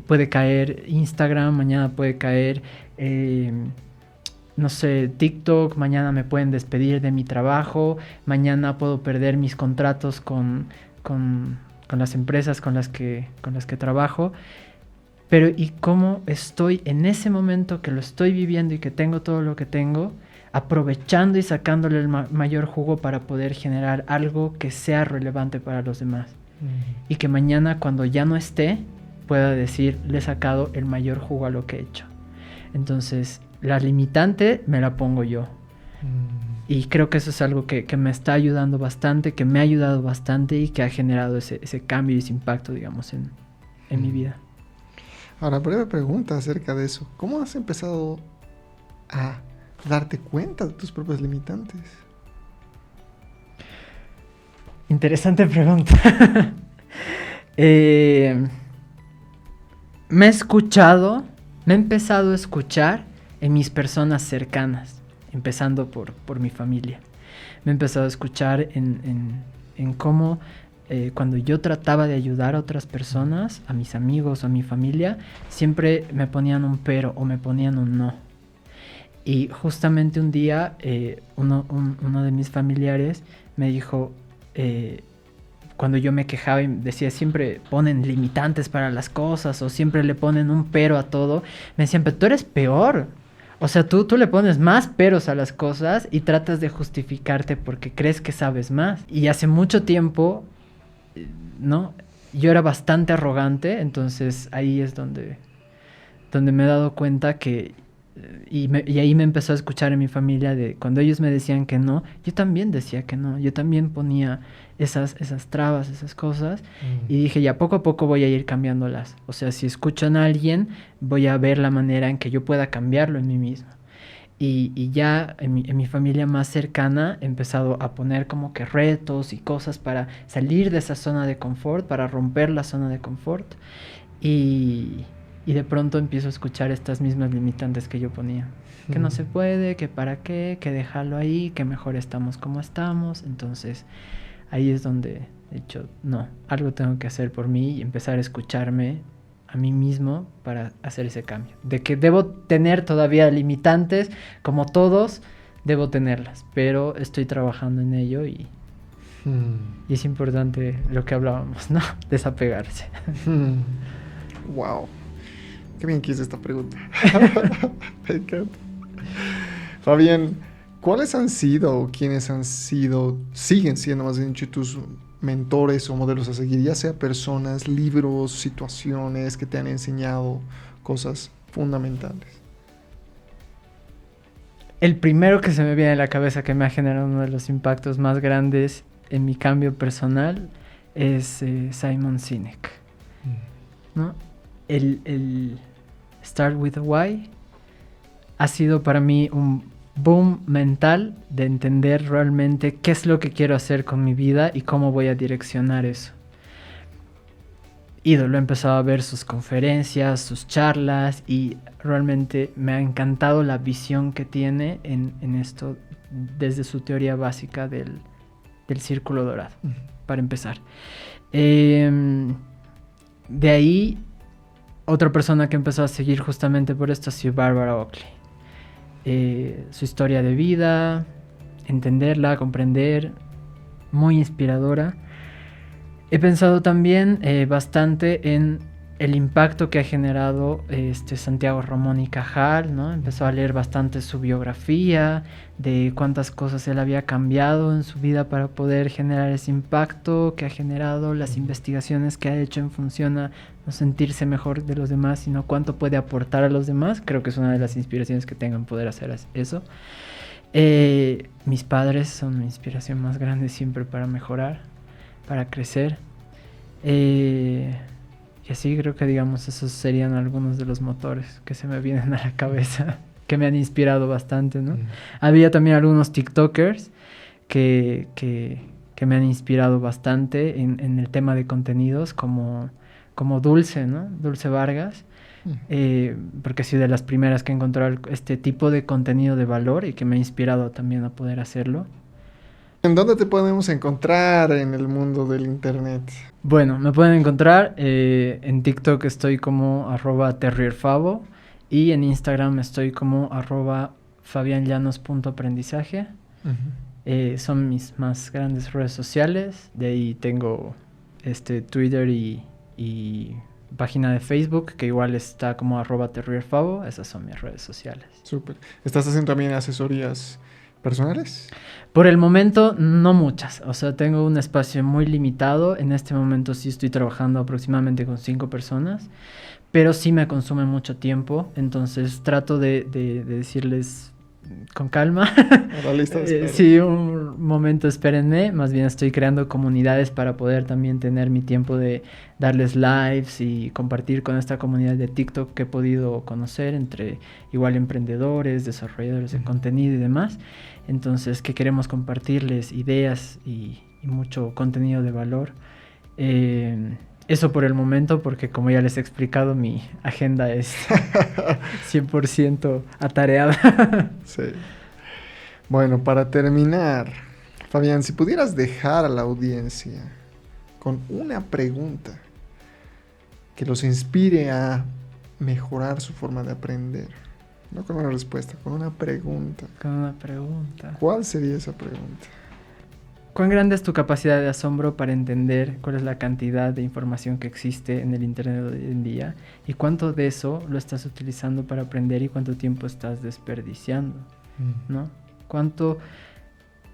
puede caer Instagram, mañana puede caer, no sé, TikTok, mañana me pueden despedir de mi trabajo, mañana puedo perder mis contratos con las empresas con las que trabajo. Pero ¿y cómo estoy en ese momento que lo estoy viviendo y que tengo todo lo que tengo? Aprovechando y sacándole el mayor jugo para poder generar algo que sea relevante para los demás. y que mañana cuando ya no esté pueda decir, le he sacado el mayor jugo a lo que he hecho. Entonces, la limitante me la pongo yo. Y creo que eso es algo que me está ayudando bastante, que me ha ayudado bastante y que ha generado ese cambio y ese impacto, digamos, en mi vida. Ahora, breve pregunta acerca de eso. ¿Cómo has empezado a darte cuenta de tus propias limitantes? Interesante pregunta. Me he empezado a escuchar en mis personas cercanas, empezando por mi familia. Me he empezado a escuchar en cómo cuando yo trataba de ayudar a otras personas, a mis amigos o a mi familia, siempre me ponían un pero o me ponían un no. Y justamente un día uno de mis familiares me dijo, cuando yo me quejaba y decía siempre ponen limitantes para las cosas o siempre le ponen un pero a todo, me decían, pero tú eres peor. O sea, tú le pones más peros a las cosas y tratas de justificarte porque crees que sabes más. Y hace mucho tiempo, ¿no? Yo era bastante arrogante, entonces ahí es donde me he dado cuenta que... Y ahí me empezó a escuchar en mi familia de cuando ellos me decían que no, yo también decía que no, yo también ponía esas trabas, esas cosas, y dije ya poco a poco voy a ir cambiándolas. O sea, si escuchan a alguien, voy a ver la manera en que yo pueda cambiarlo en mí mismo. Y ya en mi familia más cercana he empezado a poner como que retos y cosas para salir de esa zona de confort, para romper la zona de confort. Y de pronto empiezo a escuchar estas mismas limitantes que yo ponía. Que no se puede, que para qué, que dejarlo ahí, que mejor estamos como estamos. Entonces ahí es donde he dicho, no, algo tengo que hacer por mí y empezar a escucharme a mí mismo para hacer ese cambio. De que debo tener todavía limitantes, como todos, debo tenerlas. Pero estoy trabajando en ello y es importante lo que hablábamos, ¿no? Desapegarse. Wow. Qué bien que hice esta pregunta. Me encanta. Fabián, ¿cuáles han sido o quiénes han sido, siguen siendo más bien dicho, tus mentores o modelos a seguir? Ya sea personas, libros, situaciones que te han enseñado cosas fundamentales. El primero que se me viene a la cabeza que me ha generado uno de los impactos más grandes en mi cambio personal es Simon Sinek, ¿no? El Start with a Why ha sido para mí un boom mental de entender realmente qué es lo que quiero hacer con mi vida y cómo voy a direccionar eso. Y lo he empezado a ver sus conferencias, sus charlas y realmente me ha encantado la visión que tiene en esto desde su teoría básica del círculo dorado, para empezar. De ahí... Otra persona que empezó a seguir justamente por esto ha sido Barbara Oakley. Su historia de vida, entenderla, comprender, muy inspiradora. He pensado también bastante en el impacto que ha generado Santiago Ramón y Cajal, ¿no? Empezó a leer bastante su biografía, de cuántas cosas él había cambiado en su vida para poder generar ese impacto que ha generado, las investigaciones que ha hecho en función a no sentirse mejor de los demás, sino cuánto puede aportar a los demás. Creo que es una de las inspiraciones que tengan poder hacer eso. Mis padres son mi inspiración más grande siempre para mejorar, para crecer. Y así creo que, digamos, esos serían algunos de los motores que se me vienen a la cabeza, que me han inspirado bastante, ¿no? Había también algunos TikTokers que me han inspirado bastante en el tema de contenidos, como Dulce, ¿no? Dulce Vargas, porque ha sido de las primeras que he encontrado este tipo de contenido de valor y que me ha inspirado también a poder hacerlo. ¿En dónde te podemos encontrar en el mundo del internet? Bueno, me pueden encontrar en TikTok estoy como @terrierfavo y en Instagram estoy como @fabianllanos.aprendizaje. Son mis más grandes redes sociales. De ahí tengo Twitter y página de Facebook que igual está como @terrierfavo. Esas son mis redes sociales. Súper. ¿Estás haciendo también asesorías ¿Personales? Por el momento, no muchas. O sea, tengo un espacio muy limitado. En este momento sí estoy trabajando aproximadamente con 5 personas, pero sí me consume mucho tiempo. Entonces trato de decirles con calma. La lista de espera. Sí, un momento, espérenme. Más bien estoy creando comunidades para poder también tener mi tiempo de darles lives y compartir con esta comunidad de TikTok que he podido conocer entre igual emprendedores, desarrolladores de contenido y demás. Entonces, que queremos compartirles ideas y mucho contenido de valor. Eso por el momento, porque como ya les he explicado, mi agenda es 100% atareada. Sí. Bueno, para terminar, Fabián, si pudieras dejar a la audiencia con una pregunta que los inspire a mejorar su forma de aprender, no con una respuesta, con una pregunta. Con una pregunta. ¿Cuál sería esa pregunta? ¿Cuán grande es tu capacidad de asombro para entender cuál es la cantidad de información que existe en el Internet de hoy en día? ¿Y cuánto de eso lo estás utilizando para aprender y cuánto tiempo estás desperdiciando? ¿No? ¿Cuánto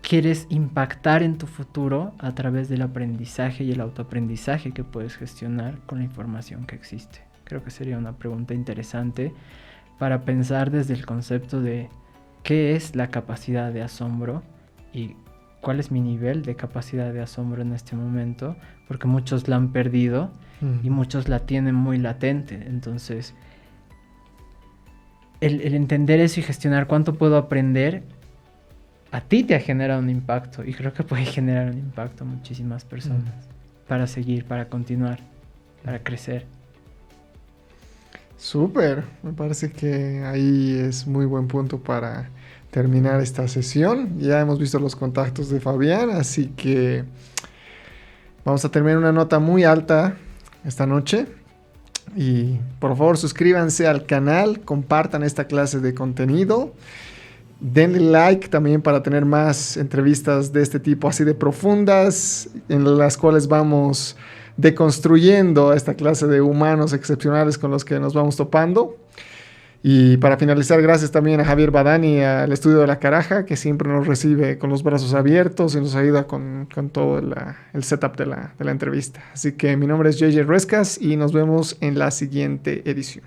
quieres impactar en tu futuro a través del aprendizaje y el autoaprendizaje que puedes gestionar con la información que existe? Creo que sería una pregunta interesante para pensar desde el concepto de qué es la capacidad de asombro y cuál es mi nivel de capacidad de asombro en este momento, porque muchos la han perdido y muchos la tienen muy latente. Entonces, el entender eso y gestionar cuánto puedo aprender, a ti te ha generado un impacto y creo que puede generar un impacto a muchísimas personas para seguir, para continuar, para crecer. Súper, me parece que ahí es muy buen punto para terminar esta sesión. Ya hemos visto los contactos de Fabián, así que vamos a terminar una nota muy alta esta noche. Y por favor suscríbanse al canal, compartan esta clase de contenido, denle like también para tener más entrevistas de este tipo así de profundas, en las cuales vamos deconstruyendo esta clase de humanos excepcionales con los que nos vamos topando. Y para finalizar, gracias también a Javier Badani, al Estudio de la Caraja, que siempre nos recibe con los brazos abiertos y nos ayuda con todo el setup de la entrevista. Así que mi nombre es JJ Ruescas y nos vemos en la siguiente edición.